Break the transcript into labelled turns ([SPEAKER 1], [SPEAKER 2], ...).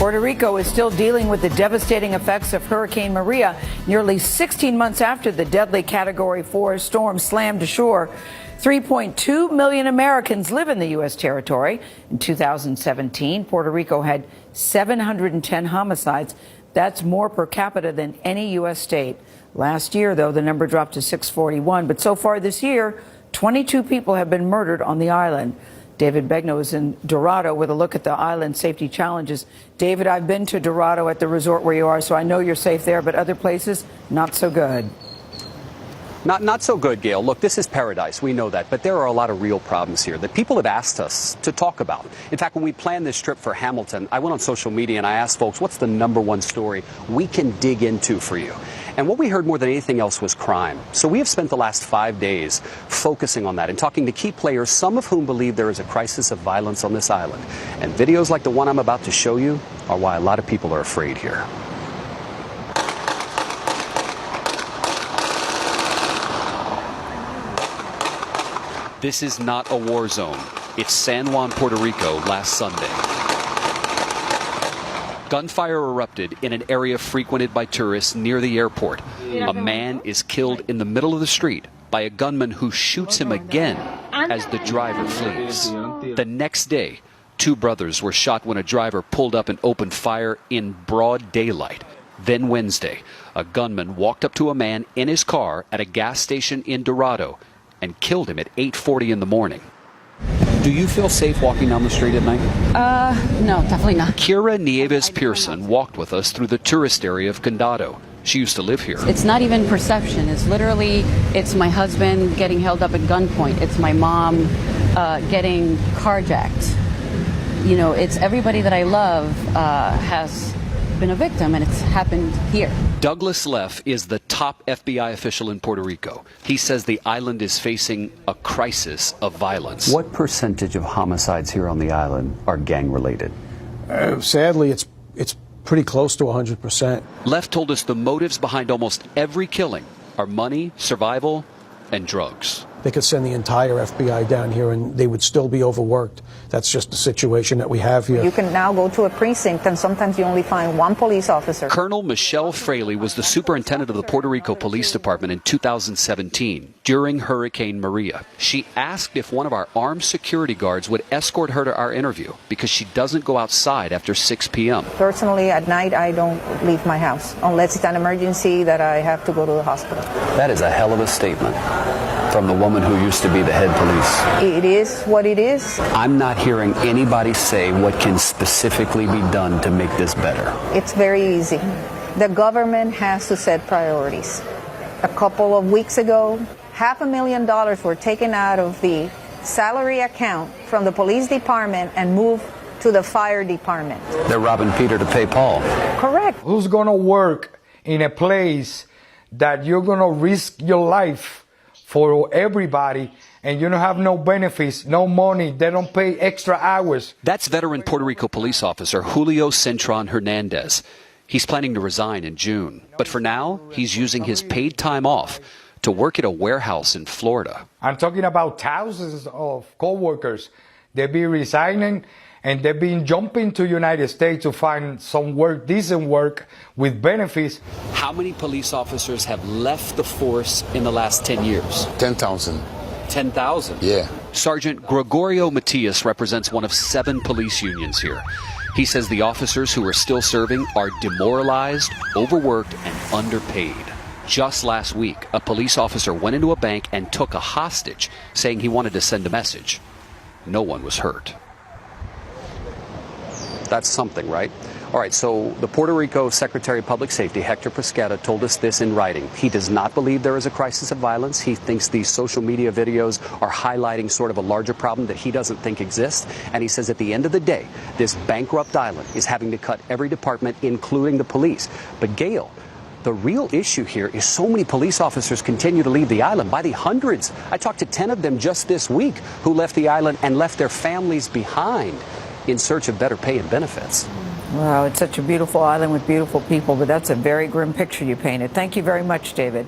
[SPEAKER 1] Puerto Rico is still dealing with the devastating effects of Hurricane Maria. Nearly 16 months after the deadly Category 4 storm slammed ashore, 3.2 million Americans live in the U.S. territory. In 2017, Puerto Rico had 710 homicides. That's more per capita than any U.S. state. Last year, though, the number dropped to 641. But so far this year, 22 people have been murdered on the island. David Begnaud is in Dorado with a look at the island safety challenges. David, I've been to Dorado at the resort where you are, so I know you're safe there, but other places, not so good.
[SPEAKER 2] Not so good, Gail. Look, this is paradise. We know that. But there are a lot of real problems here that people have asked us to talk about. In fact, when we planned this trip for Hamilton, I went on social media and I asked folks, what's the #1 story we can dig into for you? And what we heard more than anything else was crime. So we have spent the last 5 days focusing on that and talking to key players, some of whom believe there is a crisis of violence on this island. And videos like the one I'm about to show you are why a lot of people are afraid here. This is not a war zone. It's San Juan, Puerto Rico last Sunday. Gunfire erupted in an area frequented by tourists near the airport. A man is killed in the middle of the street by a gunman who shoots him again as the driver flees. The next day, 2 brothers were shot when a driver pulled up and opened fire in broad daylight. Then Wednesday, a gunman walked up to a man in his car at a gas station in Dorado and killed him at 8:40 in the morning. Do you feel safe walking down the street at night?
[SPEAKER 3] No, definitely not.
[SPEAKER 2] Kira Nieves Pearson walked with us through the tourist area of Condado. She used to live here.
[SPEAKER 3] It's not even perception. It's literally, it's my husband getting held up at gunpoint. It's my mom getting carjacked. You know, it's everybody that I love has been a victim, and it's happened here.
[SPEAKER 2] Douglas Leff is the top FBI official in Puerto Rico. He says the island is facing a crisis of violence. What percentage of homicides here on the island are gang-related?
[SPEAKER 4] Sadly, it's pretty close to 100%.
[SPEAKER 2] Leff told us the motives behind almost every killing are money, survival, and drugs.
[SPEAKER 4] They could send the entire FBI down here and they would still be overworked. That's just the situation that we have here.
[SPEAKER 5] You can now go to a precinct and sometimes you only find 1 police officer.
[SPEAKER 2] Colonel Michelle Fraley was the superintendent of the Puerto Rico Police Department in 2017 during Hurricane Maria. She asked if one of our armed security guards would escort her to our interview because she doesn't go outside after 6 p.m.
[SPEAKER 5] Personally, at night, I don't leave my house unless it's an emergency that I have to go to the hospital.
[SPEAKER 2] That is a hell of a statement from the woman who used to be the head police.
[SPEAKER 5] It is what it is.
[SPEAKER 2] I'm not hearing anybody say what can specifically be done to make this better.
[SPEAKER 5] It's very easy. The government has to set priorities. A couple of weeks ago, $500,000 were taken out of the salary account from the police department and moved to the fire department.
[SPEAKER 2] They're robbing Peter to pay Paul.
[SPEAKER 5] Correct.
[SPEAKER 6] Who's going to work in a place that you're going to risk your life for everybody, and you don't have no benefits, no money, they don't pay extra hours?
[SPEAKER 2] That's veteran Puerto Rico police officer Julio Centron Hernandez. He's planning to resign in June, but for now, he's using his paid time off to work at a warehouse in Florida.
[SPEAKER 6] I'm talking about thousands of co-workers. They've been resigning, and they've been jumping to United States to find some work, decent work, with benefits.
[SPEAKER 2] How many police officers have left the force in the last 10 years?
[SPEAKER 7] 10,000.
[SPEAKER 2] 10,000?
[SPEAKER 7] Yeah.
[SPEAKER 2] Sergeant Gregorio Matias represents one of 7 police unions here. He says the officers who are still serving are demoralized, overworked, and underpaid. Just last week, a police officer went into a bank and took a hostage, saying he wanted to send a message. No one was hurt. That's something, right? All right, so the Puerto Rico Secretary of Public Safety, Hector Pesquera, told us this in writing. He does not believe there is a crisis of violence. He thinks these social media videos are highlighting sort of a larger problem that he doesn't think exists. And he says at the end of the day, this bankrupt island is having to cut every department, including the police. But Gail, the real issue here is so many police officers continue to leave the island by the hundreds. I talked to 10 of them just this week who left the island and left their families behind in search of better pay and benefits.
[SPEAKER 1] Wow, it's such a beautiful island with beautiful people, but that's a very grim picture you painted. Thank you very much, David.